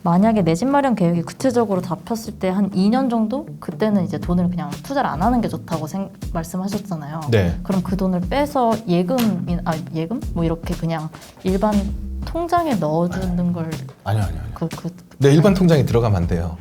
만약에 내 집 마련 계획이 구체적으로 잡혔을 때 한 2년 정도? 그때는 이제 돈을 그냥 투자를 안 하는 게 좋다고 말씀하셨잖아요. 네. 그럼 그 돈을 빼서 예금? 뭐 이렇게 그냥 일반 통장에 넣어주는 걸 아니요. 네, 일반 통장에 들어가면 안 돼요.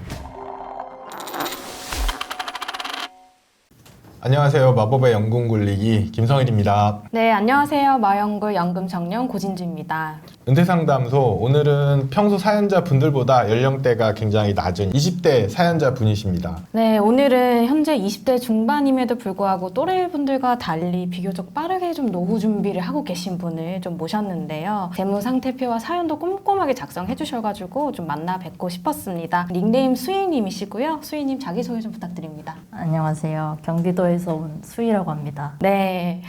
안녕하세요. 마법의 연금 굴리기 김성일입니다. 네, 안녕하세요. 마연구 연금 정령 고진주입니다. 은퇴상담소, 오늘은 평소 사연자 분들보다 연령대가 굉장히 낮은 20대 사연자 분이십니다. 네, 오늘은 현재 20대 중반임에도 불구하고 또래분들과 달리 비교적 빠르게 좀 노후 준비를 하고 계신 분을 좀 모셨는데요. 재무 상태표와 사연도 꼼꼼하게 작성해 주셔가지고 좀 만나 뵙고 싶었습니다. 닉네임 수희님이시고요. 수희님 자기소개 좀 부탁드립니다. 안녕하세요. 경기도에서 온 수희라고 합니다. 네.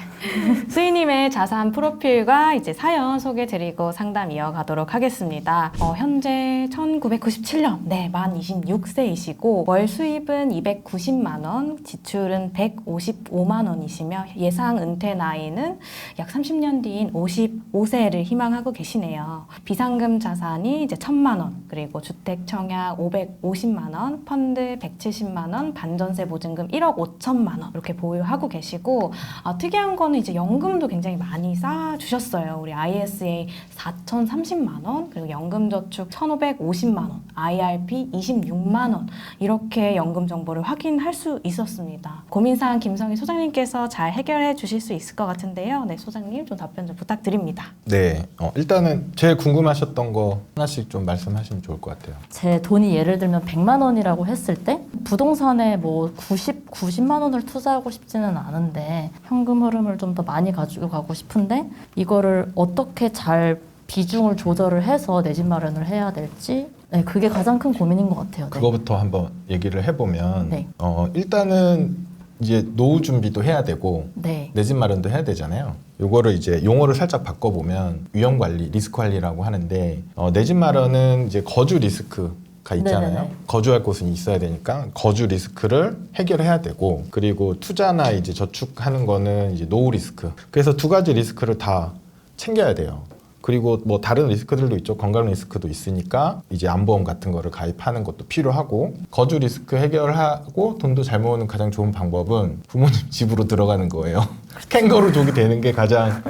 수희님의 자산 프로필과 이제 사연 소개 드리고 상담 이어가도록 하겠습니다. 현재 1997년, 네, 만 26세이시고, 월 수입은 290만 원, 지출은 155만 원이시며, 예상 은퇴 나이는 약 30년 뒤인 55세를 희망하고 계시네요. 비상금 자산이 이제 1,000만 원, 그리고 주택 청약 550만 원, 펀드 170만 원, 반전세 보증금 1억 5천만 원, 이렇게 보유하고 계시고, 특이한 거는 이제 연금도 굉장히 많이 쌓아주셨어요. 우리 ISA 4,030만 원, 그리고 연금저축 1,550만 원, IRP 26만 원, 이렇게 연금 정보를 확인할 수 있었습니다. 고민사항 김성희 소장님께서 잘 해결해 주실 수 있을 것 같은데요. 네, 소장님 좀 답변 좀 부탁드립니다. 네, 일단은 제일 궁금하셨던 거 하나씩 좀 말씀하시면 좋을 것 같아요. 제 돈이 예를 들면 100만 원이라고 했을 때 부동산에 뭐 90만 원을 투자하고 싶지는 않은데 현금 흐름을 좀 더 많이 가지고 가고 싶은데 이거를 어떻게 잘 비중을 조절을 해서 내 집 마련을 해야 될지, 네, 그게 가장 큰 고민인 것 같아요. 네. 그거부터 한번 얘기를 해보면, 네. 일단은 이제 노후 준비도 해야 되고, 네. 내 집 마련도 해야 되잖아요. 요거를 이제 용어를 살짝 바꿔보면 위험 관리, 리스크 관리라고 하는데, 내 집 마련은 이제 거주 리스크가 있잖아요. 네네네. 거주할 곳은 있어야 되니까 거주 리스크를 해결해야 되고, 그리고 투자나 이제 저축하는 거는 이제 노후 리스크. 그래서 두 가지 리스크를 다 챙겨야 돼요. 그리고 뭐 다른 리스크들도 있죠. 건강 리스크도 있으니까 이제 안보험 같은 거를 가입하는 것도 필요하고, 거주 리스크 해결하고 돈도 잘 모으는 가장 좋은 방법은 부모님 집으로 들어가는 거예요. 캥거루족이 되는 게 가장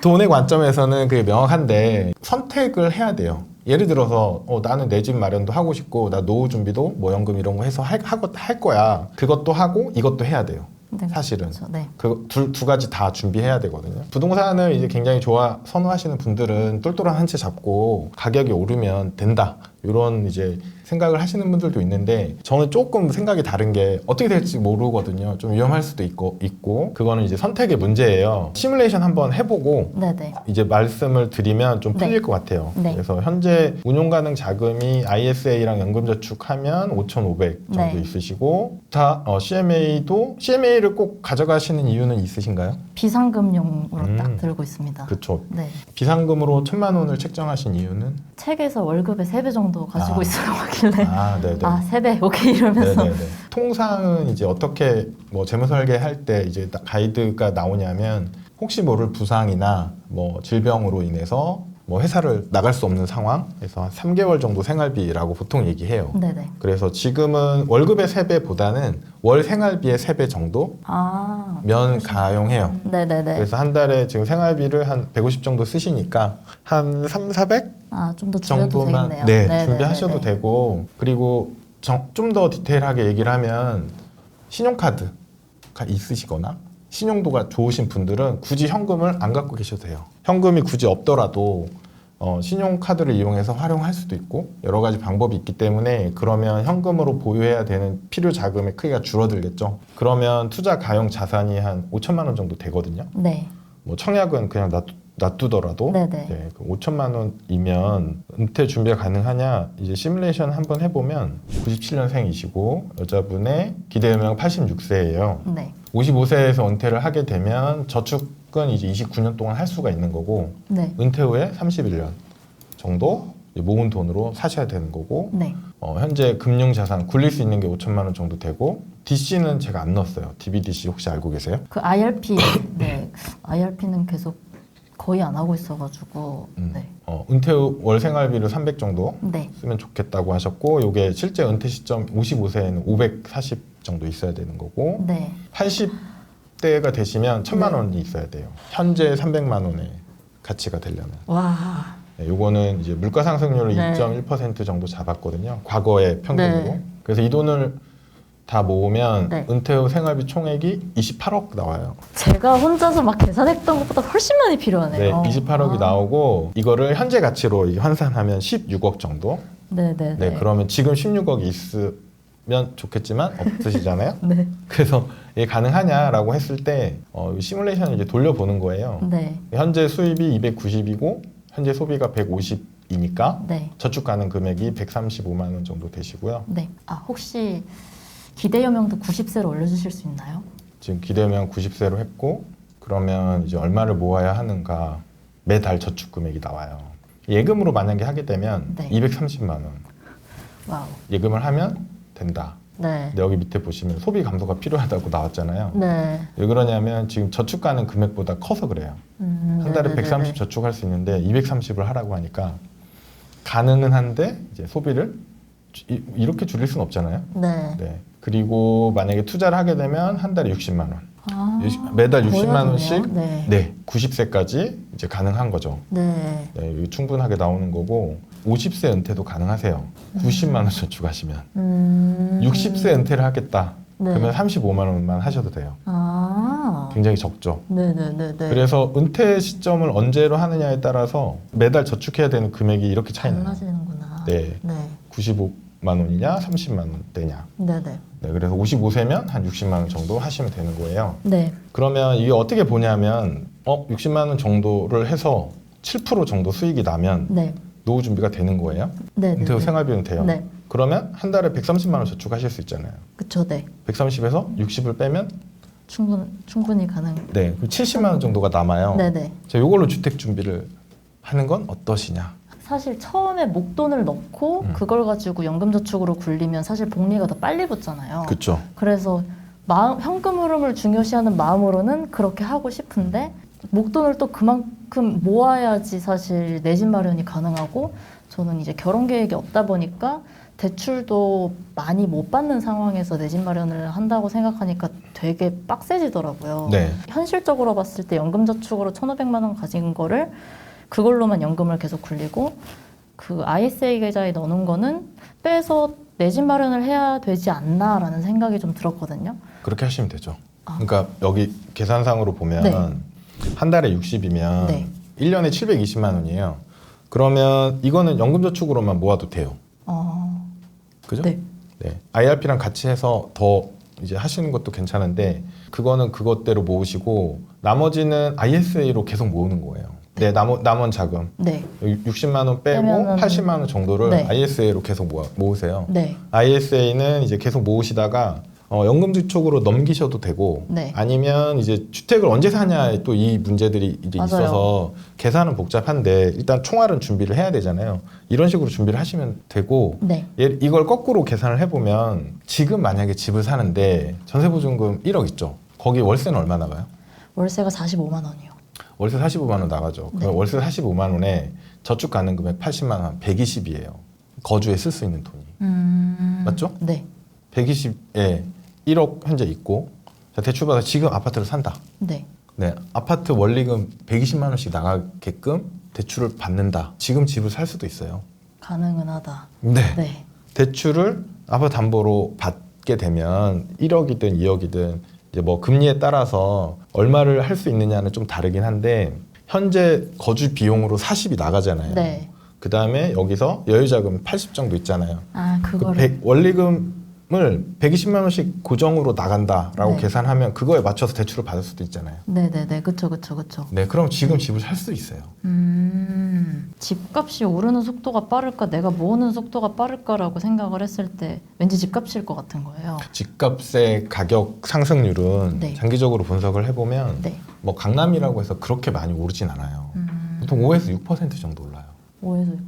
돈의 관점에서는 그게 명확한데, 선택을 해야 돼요. 예를 들어서 나는 내 집 마련도 하고 싶고, 나 노후 준비도 뭐 연금 이런 거 해서 할 거야. 그것도 하고 이것도 해야 돼요. 네, 사실은 그렇죠. 네. 그 두 가지 다 준비해야 되거든요. 부동산을 이제 굉장히 선호하시는 분들은 똘똘한 한 채 잡고 가격이 오르면 된다, 이런 이제 생각을 하시는 분들도 있는데, 저는 조금 생각이 다른 게, 어떻게 될지 모르거든요. 좀 위험할 수도 있고 그거는 이제 선택의 문제예요. 시뮬레이션 한번 해보고 네네. 이제 말씀을 드리면 좀 풀릴 네. 것 같아요. 네. 그래서 현재 운용 가능 자금이 ISA랑 연금저축하면 5,500 정도 네. 있으시고, CMA를 꼭 가져가시는 이유는 있으신가요? 비상금용으로 딱 들고 있습니다. 그렇죠. 네. 비상금으로 1,000만 원을 책정하신 이유는? 책에서 월급의 3배 정도 가지고 있어요 하길래 네네. 3배 오케이 이러면서. 네네네. 통상은 이제 어떻게 뭐 재무 설계할 때 이제 가이드가 나오냐면, 혹시 모를 부상이나 뭐 질병으로 인해서 뭐 회사를 나갈 수 없는 상황에서 한 3개월 정도 생활비라고 보통 얘기해요. 네네. 그래서 지금은 월급의 3배보다는 월 생활비의 3배 정도면 가용해요. 네네네. 그래서 한 달에 지금 생활비를 한 150 정도 쓰시니까 한 3,400 좀 더 줄여도 정도만 되겠네요. 준비하셔도 되고, 그리고 좀 더 디테일하게 얘기를 하면, 신용카드가 있으시거나 신용도가 좋으신 분들은 굳이 현금을 안 갖고 계셔도 돼요. 현금이 굳이 없더라도 신용카드를 이용해서 활용할 수도 있고, 여러 가지 방법이 있기 때문에, 그러면 현금으로 보유해야 되는 필요 자금의 크기가 줄어들겠죠. 그러면 투자 가용 자산이 한 5천만 원 정도 되거든요. 네. 뭐 청약은 그냥 놔두더라도 네네. 5천만 원이면 은퇴 준비가 가능하냐, 이제 시뮬레이션 한번 해보면, 97년생이시고 여자분의 기대연령 86세예요. 네. 55세에서 은퇴를 하게 되면 저축은 이제 29년 동안 할 수가 있는 거고, 네. 은퇴 후에 31년 정도 모은 돈으로 사셔야 되는 거고, 네. 현재 금융자산 굴릴 수 있는 게 5천만 원 정도 되고, DC는 제가 안 넣었어요. DBDC 혹시 알고 계세요? 그 IRP, 네. IRP는 계속 거의 안 하고 있어가지고 네. 은퇴 후 월 생활비를 300 정도 네. 쓰면 좋겠다고 하셨고 이게 실제 은퇴 시점 55세에는 540 정도 있어야 되는 거고 네. 80대가 되시면 1000만 원이 있어야 돼요. 현재 300만 원의 가치가 되려면. 와. 네, 요거는 이제 물가 상승률을 네. 2.1% 정도 잡았거든요. 과거의 평균으로. 네. 그래서 이 돈을 다 모으면 네. 은퇴 후 생활비 총액이 28억 나와요. 제가 혼자서 막 계산했던 것보다 훨씬 많이 필요하네요. 네, 28억이 아. 나오고 이거를 현재 가치로 이게 환산하면 16억 정도. 네네네. 네, 그러면 지금 16억이 있으면 좋겠지만 없으시잖아요. 네. 그래서 이게 가능하냐라고 했을 때 시뮬레이션을 이제 돌려보는 거예요. 네. 현재 수입이 290이고 현재 소비가 150이니까 네. 저축 가능 금액이 135만 원 정도 되시고요. 네. 아, 혹시 기대여명도 90세로 올려주실 수 있나요? 지금 기대면 90세로 했고 그러면 이제 얼마를 모아야 하는가 매달 저축 금액이 나와요. 예금으로 만약에 하게 되면 네. 230만 원 와우. 예금을 하면 된다. 네. 근데 여기 밑에 보시면 소비 감소가 필요하다고 나왔잖아요. 네. 왜 그러냐면 지금 저축 가능 금액보다 커서 그래요. 한 달에 네네네네. 130 저축할 수 있는데 230을 하라고 하니까 가능은 한데 이제 소비를 이렇게 줄일 수는 없잖아요. 네. 네. 그리고 만약에 투자를 하게 되면 한 달에 60만 원. 아, 매달 거의 60만 원씩 하네요. 네. 네, 90세까지 이제 가능한 거죠. 네. 네, 이거 충분하게 나오는 거고 50세 은퇴도 가능하세요. 90만 원 저축하시면 60세 은퇴를 하겠다. 네. 그러면 35만 원만 하셔도 돼요. 아. 굉장히 적죠. 네네네네. 그래서 은퇴 시점을 언제로 하느냐에 따라서 매달 저축해야 되는 금액이 이렇게 차이 나요. 달라지는구나. 네. 네. 95만 원이냐 30만 원대냐. 네네. 네, 그래서 55세면 한 60만 원 정도 하시면 되는 거예요. 네. 그러면 이게 어떻게 보냐면 60만 원 정도를 해서 7% 정도 수익이 나면 네. 노후 준비가 되는 거예요. 네. 은퇴 후 생활비는 돼요. 네. 그러면 한 달에 130만 원 저축하실 수 있잖아요. 그쵸. 네. 130에서 60을 빼면 충분히 가능. 네, 그럼 70만 원 정도가 남아요. 네네. 자, 이걸로 주택 준비를 하는 건 어떠시냐? 사실 처음에 목돈을 넣고 그걸 가지고 연금저축으로 굴리면 사실 복리가 더 빨리 붙잖아요. 그렇죠. 그래서 현금 흐름을 중요시하는 마음으로는 그렇게 하고 싶은데 목돈을 또 그만큼 모아야지 사실 내 집 마련이 가능하고 저는 이제 결혼 계획이 없다 보니까 대출도 많이 못 받는 상황에서 내 집 마련을 한다고 생각하니까 되게 빡세지더라고요. 네. 현실적으로 봤을 때 연금저축으로 1,500만 원 가진 거를 그걸로만 연금을 계속 굴리고 그 ISA 계좌에 넣는 거는 빼서 내 집 마련을 해야 되지 않나라는 생각이 좀 들었거든요. 그렇게 하시면 되죠. 아. 그러니까 여기 계산상으로 보면 네. 한 달에 60이면 네. 1년에 720만 원이에요. 그러면 이거는 연금저축으로만 모아도 돼요. 그죠? 네. 네. IRP랑 같이 해서 더 이제 하시는 것도 괜찮은데 그거는 그것대로 모으시고 나머지는 ISA로 계속 모으는 거예요. 네, 남은 자금 네. 60만 원 빼고 빼면은- 80만 원 정도를 네. ISA로 계속 모으세요. 네. ISA는 이제 계속 모으시다가 연금저축으로 넘기셔도 되고 네. 아니면 이제 주택을 언제 사냐에 또 이 문제들이 이제 맞아요. 있어서 계산은 복잡한데 일단 총알은 준비를 해야 되잖아요. 이런 식으로 준비를 하시면 되고 네. 이걸 거꾸로 계산을 해보면 지금 만약에 집을 사는데 전세보증금 1억 있죠. 거기 월세는 얼마 나가요? 월세가 45만 원이요. 월세 45만 원 나가죠. 네. 그럼 월세 45만 원에 저축 가능 금액 80만 원, 120이에요. 거주에 쓸 수 있는 돈이. 맞죠? 네. 120에 1억 현재 있고 자, 대출받아 지금 아파트를 산다. 네. 네, 아파트 원리금 120만 원씩 나가게끔 대출을 받는다. 지금 집을 살 수도 있어요. 가능은 하다. 네. 네. 대출을 아파트 담보로 받게 되면 1억이든 2억이든 이제 뭐 금리에 따라서 얼마를 할 수 있느냐는 좀 다르긴 한데 현재 거주 비용으로 40이 나가잖아요. 네. 그 다음에 여기서 여유자금 80 정도 있잖아요. 아, 그 그거를 원리금을 120만 원씩 고정으로 나간다라고 네. 계산하면 그거에 맞춰서 대출을 받을 수도 있잖아요. 네네네. 그쵸. 네, 그럼 지금 집을 살 수 있어요. 집값이 오르는 속도가 빠를까 내가 모으는 속도가 빠를까라고 생각을 했을 때 왠지 집값일 것 같은 거예요. 집값의 가격 상승률은 네. 장기적으로 분석을 해보면 네. 뭐 강남이라고 해서 그렇게 많이 오르진 않아요. 보통 5에서 6% 정도 올라요. 5에서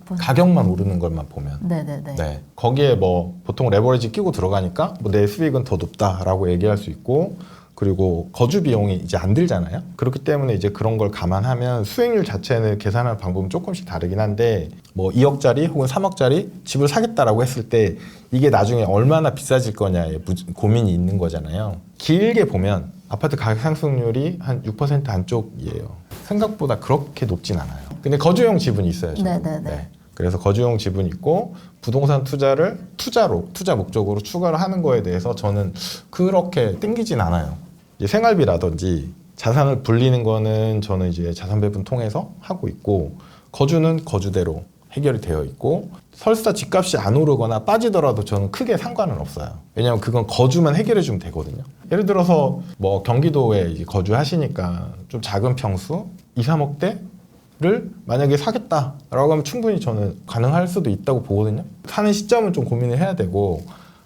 6%. 가격만 오르는 것만 보면. 네네네. 네. 거기에 뭐 보통 레버리지 끼고 들어가니까 뭐 내 수익은 더 높다라고 얘기할 수 있고 그리고 거주 비용이 이제 안 들잖아요. 그렇기 때문에 이제 그런 걸 감안하면 수익률 자체는 계산하는 방법은 조금씩 다르긴 한데 뭐 2억짜리 혹은 3억짜리 집을 사겠다라고 했을 때 이게 나중에 얼마나 비싸질 거냐에 고민이 있는 거잖아요. 길게 보면 아파트 가격 상승률이 한 6% 안쪽이에요. 생각보다 그렇게 높진 않아요. 근데 거주용 지분이 있어요. 저도. 네네네. 네. 그래서 거주용 지분이 있고 부동산 투자를 투자 목적으로 추가를 하는 거에 대해서 저는 그렇게 땡기진 않아요. 이제 생활비라든지 자산을 불리는 거는 저는 이제 자산 배분 통해서 하고 있고 거주는 거주대로 해결이 되어 있고 설사 집값이 안 오르거나 빠지더라도 저는 크게 상관은 없어요. 왜냐하면 그건 거주만 해결해 주면 되거든요. 예를 들어서 뭐 경기도에 이제 거주하시니까 좀 작은 평수 2, 3억대를 만약에 사겠다라고 하면 충분히 저는 가능할 수도 있다고 보거든요. 사는 시점은 좀 고민을 해야 되고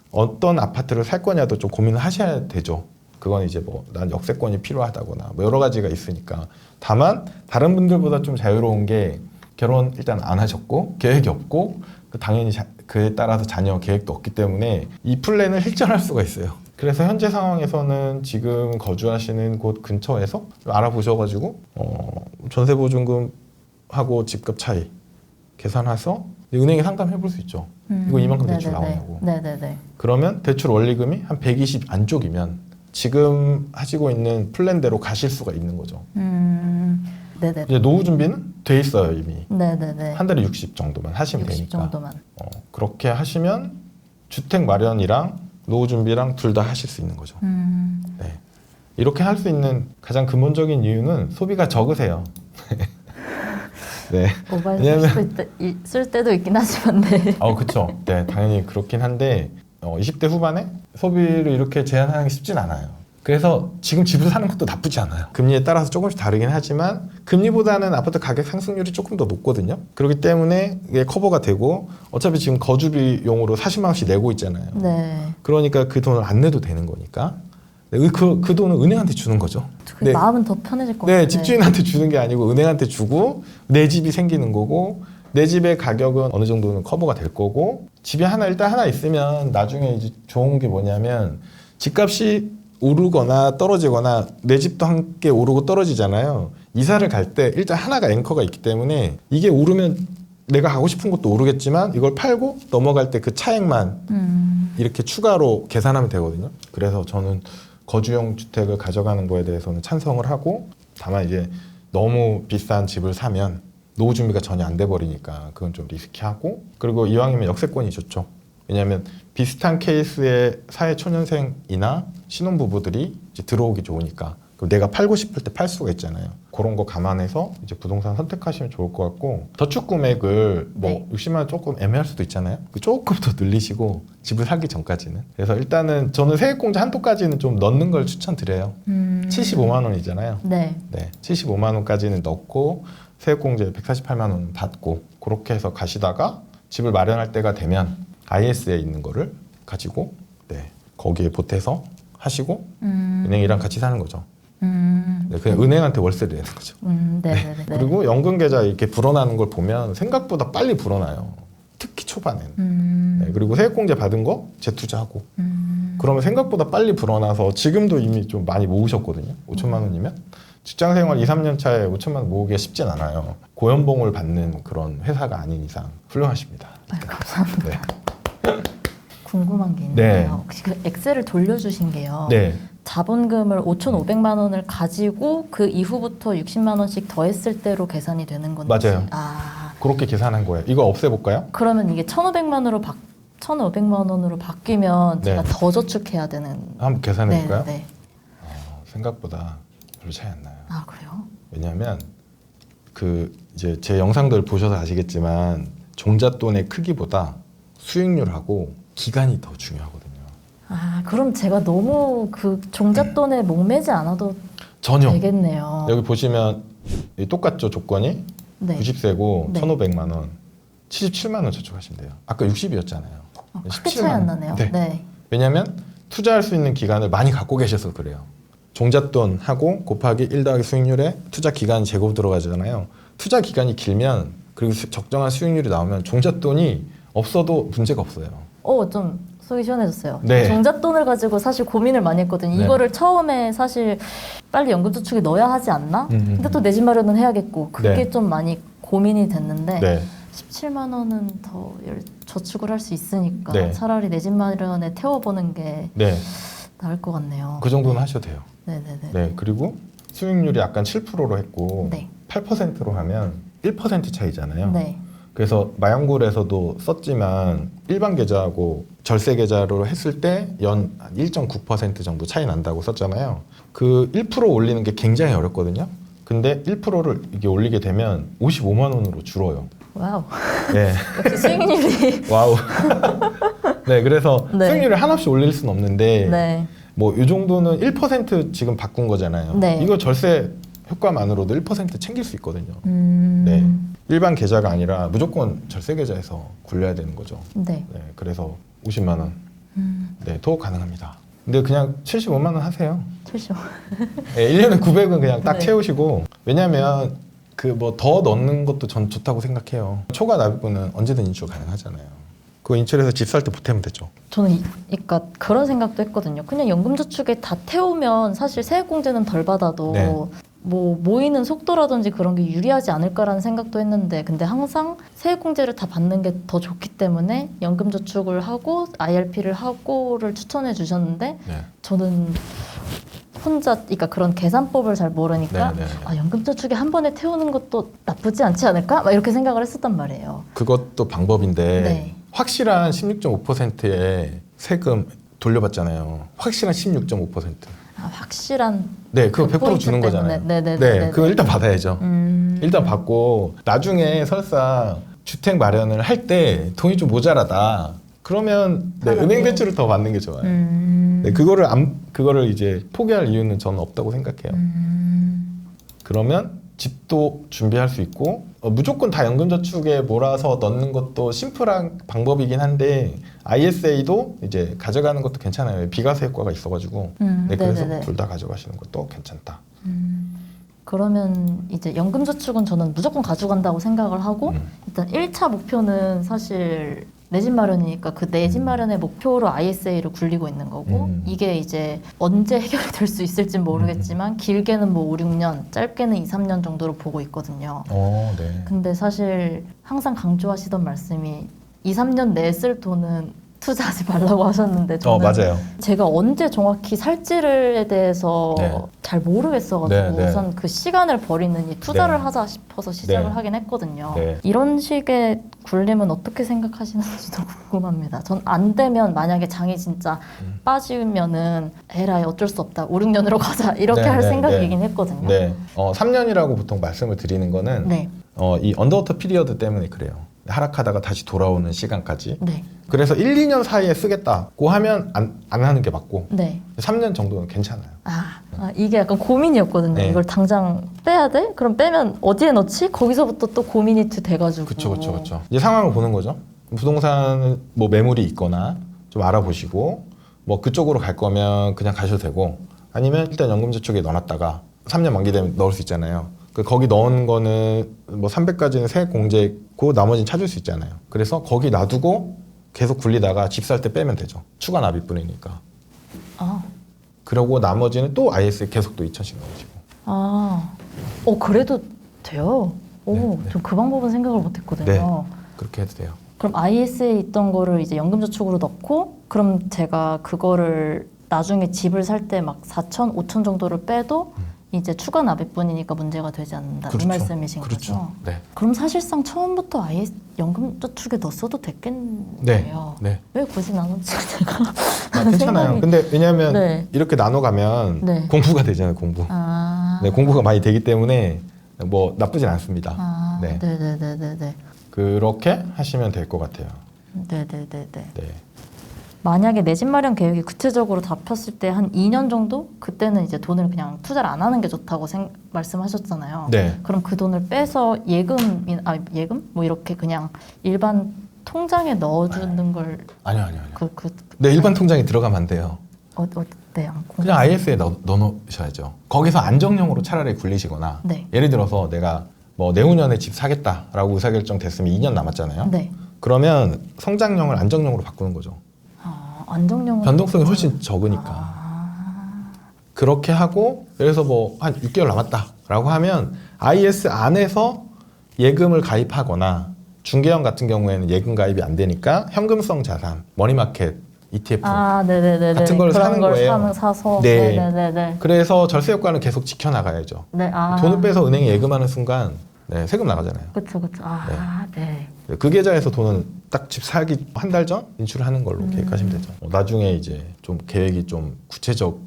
어떤 아파트를 살 거냐도 좀 고민을 하셔야 되죠. 그건 이제 뭐 난 역세권이 필요하다거나 뭐 여러 가지가 있으니까. 다만 다른 분들보다 좀 자유로운 게 결혼 일단 안 하셨고 계획이 없고 당연히 그에 따라서 자녀 계획도 없기 때문에 이 플랜을 실천할 수가 있어요. 그래서 현재 상황에서는 지금 거주하시는 곳 근처에서 알아보셔가지고 전세보증금하고 집값 차이 계산해서 은행에 상담해 볼 수 있죠. 이거 이만큼 대출 나오냐고. 네네네. 그러면 대출 원리금이 한 120 안쪽이면 지금 하시고 있는 플랜대로 가실 수가 있는 거죠. 네네. 이제 노후 준비는 돼 있어요 이미. 네네네. 한 달에 60 정도만 하시면 60 되니까. 정도만. 그렇게 하시면 주택 마련이랑 노후 준비랑 둘 다 하실 수 있는 거죠. 네. 이렇게 할 수 있는 가장 근본적인 이유는 소비가 적으세요. 네. 모바일 쓸 때도 있긴 하지만 네. 그렇죠. 네, 당연히 그렇긴 한데 20대 후반에 소비를 이렇게 제한하는 게 쉽진 않아요. 그래서 지금 집을 사는 것도 나쁘지 않아요. 금리에 따라서 조금씩 다르긴 하지만 금리보다는 아파트 가격 상승률이 조금 더 높거든요. 그렇기 때문에 이게 커버가 되고 어차피 지금 거주비용으로 40만 원씩 내고 있잖아요. 네. 그러니까 그 돈을 안 내도 되는 거니까 그 돈을 은행한테 주는 거죠. 그 마음은 더 편해질 것 네, 같아요. 집주인한테 주는 게 아니고 은행한테 주고 내 집이 생기는 거고 내 집의 가격은 어느 정도는 커버가 될 거고 집이 일단 하나 있으면 나중에 이제 좋은 게 뭐냐면 집값이 오르거나 떨어지거나 내 집도 함께 오르고 떨어지잖아요. 이사를 갈 때 일단 하나가 앵커가 있기 때문에 이게 오르면 내가 가고 싶은 곳도 오르겠지만 이걸 팔고 넘어갈 때 그 차액만 이렇게 추가로 계산하면 되거든요. 그래서 저는 거주용 주택을 가져가는 거에 대해서는 찬성을 하고 다만 이제 너무 비싼 집을 사면 노후 준비가 전혀 안 돼 버리니까 그건 좀 리스키하고 그리고 이왕이면 역세권이 좋죠. 왜냐하면 비슷한 케이스의 사회 초년생이나 신혼부부들이 이제 들어오기 좋으니까 그럼 내가 팔고 싶을 때 팔 수가 있잖아요. 그런 거 감안해서 이제 부동산 선택하시면 좋을 것 같고 저축 금액을 뭐 네. 60만 원 조금 애매할 수도 있잖아요. 조금 더 늘리시고 집을 사기 전까지는. 그래서 일단은 저는 세액공제 한도까지는 좀 넣는 걸 추천드려요. 75만 원이잖아요. 네. 네, 75만 원까지는 넣고 세액공제 148만 원 받고 그렇게 해서 가시다가 집을 마련할 때가 되면 IS에 있는 거를 가지고 네, 거기에 보태서 하시고 은행이랑 같이 사는 거죠. 네, 그냥 은행한테 월세를 내는 거죠. 네네네. 그리고 연금 계좌 이렇게 불어나는 걸 보면 생각보다 빨리 불어나요. 특히 초반에는. 네, 그리고 세액공제 받은 거 재투자하고. 그러면 생각보다 빨리 불어나서 지금도 이미 좀 많이 모으셨거든요. 5천만 원이면. 직장생활 2, 3년 차에 5천만 원 모으기가 쉽진 않아요. 고연봉을 받는 그런 회사가 아닌 이상 훌륭하십니다. 감사합니다. 네. 궁금한 게 있는데요. 네. 혹시 그 엑셀을 돌려주신 게요. 네. 자본금을 5,500만 원을 가지고 그 이후부터 60만 원씩 더했을 때로 계산이 되는 건지. 맞아요. 아, 그렇게 계산한 거예요. 이거 없애볼까요? 그러면 이게 1,500만 원으로 바뀌면 네. 제가 더 저축해야 되는. 한번 계산해볼까요? 네. 생각보다 별로 차이 안 나요. 아, 그래요? 왜냐하면 이제 제 영상들 보셔서 아시겠지만 종잣돈의 크기보다 수익률하고 기간이 더 중요하거든요. 아, 그럼 제가 너무 그 종잣돈에 목매지 않아도 전혀. 되겠네요. 여기 보시면 똑같죠 조건이? 네. 90세고 네. 1,500만 원, 77만 원 저축하시면 돼요. 아까 60이었잖아요. 크게 차이 안 나네요. 네. 네. 왜냐하면 투자할 수 있는 기간을 많이 갖고 계셔서 그래요. 종잣돈하고 곱하기 1 더하기 수익률에 투자 기간이 제곱 들어가잖아요. 투자 기간이 길면 그리고 적정한 수익률이 나오면 종잣돈이 없어도 문제가 없어요. 좀 속이 시원해졌어요. 네. 종잣돈을 가지고 사실 고민을 많이 했거든요. 네. 이거를 처음에 사실 빨리 연금저축에 넣어야 하지 않나? 근데 또 내 집 마련은 해야겠고 그게 네. 좀 많이 고민이 됐는데 네. 17만 원은 더 저축을 할 수 있으니까 네. 차라리 내 집 마련에 태워보는 게 네. 나을 것 같네요. 그 정도는 하셔도 돼요. 네네네. 네. 그리고 수익률이 약간 7%로 했고 네. 8%로 하면 1% 차이잖아요. 네. 그래서 마영골에서도 썼지만 일반 계좌하고 절세 계좌로 했을 때 연 1.9% 정도 차이 난다고 썼잖아요. 그 1% 올리는 게 굉장히 어렵거든요. 근데 1%를 이게 올리게 되면 55만 원으로 줄어요. 와우. 네. 역시 수익률이. 와우. 네, 그래서 네. 수익률을 한없이 올릴 수는 없는데 네. 뭐 이 정도는 1% 지금 바꾼 거잖아요. 네. 이거 절세 효과만으로도 1% 챙길 수 있거든요. 음. 네. 일반 계좌가 아니라 무조건 절세 계좌에서 굴려야 되는 거죠. 네. 네, 그래서 50만 원. 네, 토 가능합니다. 근데 그냥 75만 원 하세요. 70. 네, 1년에 900은 그냥 딱 네. 채우시고 왜냐면 그 뭐 더 넣는 것도 전 좋다고 생각해요. 초과 납입금은 언제든 인출 가능하잖아요. 그거 인출해서 집 살 때 보태면 되죠. 저는 그러니까 그런 생각도 했거든요. 그냥 연금저축에 다 태우면 사실 세액공제는 덜 받아도 네. 뭐 모이는 속도라든지 그런 게 유리하지 않을까라는 생각도 했는데 근데 항상 세액공제를 다 받는 게 더 좋기 때문에 연금저축을 하고 IRP를 하고를 추천해 주셨는데 네. 저는 혼자 그러니까 그런 계산법을 잘 모르니까 네, 네, 네. 연금저축에 한 번에 태우는 것도 나쁘지 않지 않을까? 막 이렇게 생각을 했었단 말이에요. 그것도 방법인데 네. 확실한 16.5%의 세금 돌려받잖아요. 확실한 16.5%. 확실한 네, 그거 그 100% 주는 포인트 거잖아요. 때문에. 네네네네. 그거 일단 받아야죠. 일단 받고 나중에 설사 주택 마련을 할 때 돈이 좀 모자라다. 그러면 네, 하나도. 은행 대출을 더 받는 게 좋아요. 네, 그거를 이제 포기할 이유는 저는 없다고 생각해요. 그러면 집도 준비할 수 있고 무조건 다 연금저축에 몰아서 넣는 것도 심플한 방법이긴 한데 ISA도 이제 가져가는 것도 괜찮아요. 비과세 효과가 있어가지고 네, 그래서 네네네. 둘 다 가져가시는 것도 괜찮다. 그러면 이제 연금저축은 저는 무조건 가져간다고 생각을 하고 일단 1차 목표는 사실 내 집 마련이니까 그 내 집 마련의 목표로 ISA를 굴리고 있는 거고 이게 이제 언제 해결이 될 수 있을진 모르겠지만 길게는 뭐 5, 6년, 짧게는 2, 3년 정도로 보고 있거든요. 네. 근데 사실 항상 강조하시던 말씀이 2, 3년 내에 쓸 돈은 투자하지 말라고 하셨는데 저는 맞아요. 제가 언제 정확히 살지에 대해서 네. 잘 모르겠어가지고 네, 네. 우선 그 시간을 버리느니 투자를 네. 하자 싶어서 시작을 네. 하긴 했거든요. 네. 이런 식의 굴림은 어떻게 생각하시는지도 궁금합니다. 전 안 되면 만약에 장이 진짜 빠지면은 에라이 어쩔 수 없다. 5, 6년으로 가자. 이렇게 네, 할 네, 생각이긴 했거든요. 네. 3년이라고 보통 말씀을 드리는 거는 네. 이 언더워터 피리어드 때문에 그래요. 하락하다가 다시 돌아오는 시간까지. 네. 그래서 1, 2년 사이에 쓰겠다고 하면 안 하는 게 맞고 네. 3년 정도는 괜찮아요. 이게 약간 고민이었거든요. 네. 이걸 당장 빼야 돼? 그럼 빼면 어디에 넣지? 거기서부터 또 고민이 돼가지고. 그렇죠. 이제 상황을 보는 거죠. 부동산 뭐 매물이 있거나 좀 알아보시고 뭐 그쪽으로 갈 거면 그냥 가셔도 되고 아니면 일단 연금저축에 넣어놨다가 3년 만기 되면 넣을 수 있잖아요. 거기 넣은 거는 뭐 300까지는 세액 공제고 나머지는 찾을 수 있잖아요. 그래서 거기 놔두고 계속 굴리다가 집 살 때 빼면 되죠. 추가 납입분이니까. 그러고 나머지는 또 IS에 계속 또 2천씩 넣으시고. 그래도 돼요. 네. 전 그 방법은 생각을 못 했거든요. 네. 그렇게 해도 돼요. 그럼 IS에 있던 거를 이제 연금저축으로 넣고 그럼 제가 그거를 나중에 집을 살 때 막 4천, 5천 정도를 빼도 이제 추가 납입분이니까 문제가 되지 않는다. 이 말씀이신 거죠? 네. 그럼 사실상 처음부터 아예 연금저축에 넣었어도 됐겠네요. 네. 왜 굳이 나눴지 제가? 괜찮아요. 근데 왜냐하면 네. 이렇게 나눠가면 네. 공부가 되잖아요. 공부. 네, 공부가 많이 되기 때문에 뭐 나쁘진 않습니다. 네. 네네네네네. 그렇게 하시면 될 것 같아요. 네네네네. 네. 만약에 내 집 마련 계획이 구체적으로 잡혔을 때 한 2년 정도? 그때는 이제 돈을 그냥 투자를 안 하는 게 좋다고 말씀하셨잖아요. 네. 그럼 그 돈을 빼서 예금? 뭐 이렇게 그냥 일반 통장에 넣어주는 걸 아니요. 네. 일반 통장에 들어가면 안 돼요. 어때요? 그냥 IS에 넣어놓으셔야죠. 거기서 안정형으로 차라리 굴리시거나 네. 예를 들어서 내가 뭐 내후년에 집 사겠다라고 의사결정 됐으면 2년 남았잖아요. 네. 그러면 성장형을 안정형으로 바꾸는 거죠. 안정형은 변동성이 훨씬 적으니까. 그렇게 하고 그래서 뭐 한 6개월 남았다라고 하면 IS 안에서 예금을 가입하거나 중개형 같은 경우에는 예금 가입이 안 되니까 현금성 자산, 머니마켓, ETF 네네네. 같은 걸 그런 사는 걸 거예요. 사서. 네. 네네네. 그래서 절세 효과는 계속 지켜나가야죠. 네. 돈을 빼서 은행에 예금하는 순간 네, 세금 나가잖아요. 그쵸. 네. 그 계좌에서 돈은 딱 집 사기 한 달 전 인출하는 걸로 계획하시면 되죠. 나중에 이제 좀 계획이 좀 구체적이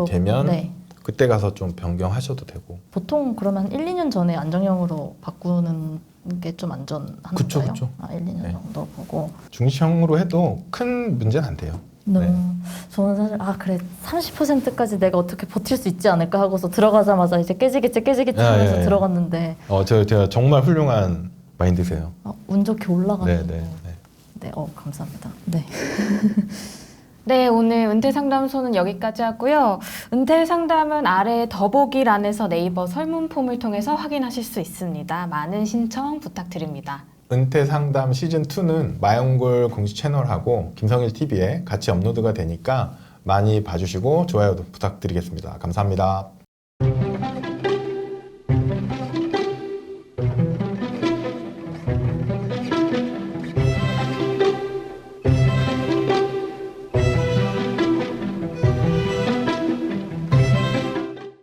되면 네. 그때 가서 좀 변경하셔도 되고. 보통 그러면 1, 2년 전에 안정형으로 바꾸는 게 좀 안전한가요? 그쵸. 1, 2년 네. 정도 보고. 중시형으로 해도 큰 문제는 안 돼요. 네. 저는 사실 그래 30%까지 내가 어떻게 버틸 수 있지 않을까 하고서 들어가자마자 이제 깨지겠지 하면서 예. 들어갔는데 들어갔는데 정말 훌륭한 마인드세요. 운 좋게 올라가는 네. 네, 감사합니다. 네. 네, 오늘 은퇴상담소는 여기까지 하고요. 은퇴상담은 아래 더보기란에서 네이버 설문폼을 통해서 확인하실 수 있습니다. 많은 신청 부탁드립니다. 은퇴 상담 시즌 2는 마영골 공식 채널하고 김성일 TV에 같이 업로드가 되니까 많이 봐주시고 좋아요도 부탁드리겠습니다. 감사합니다.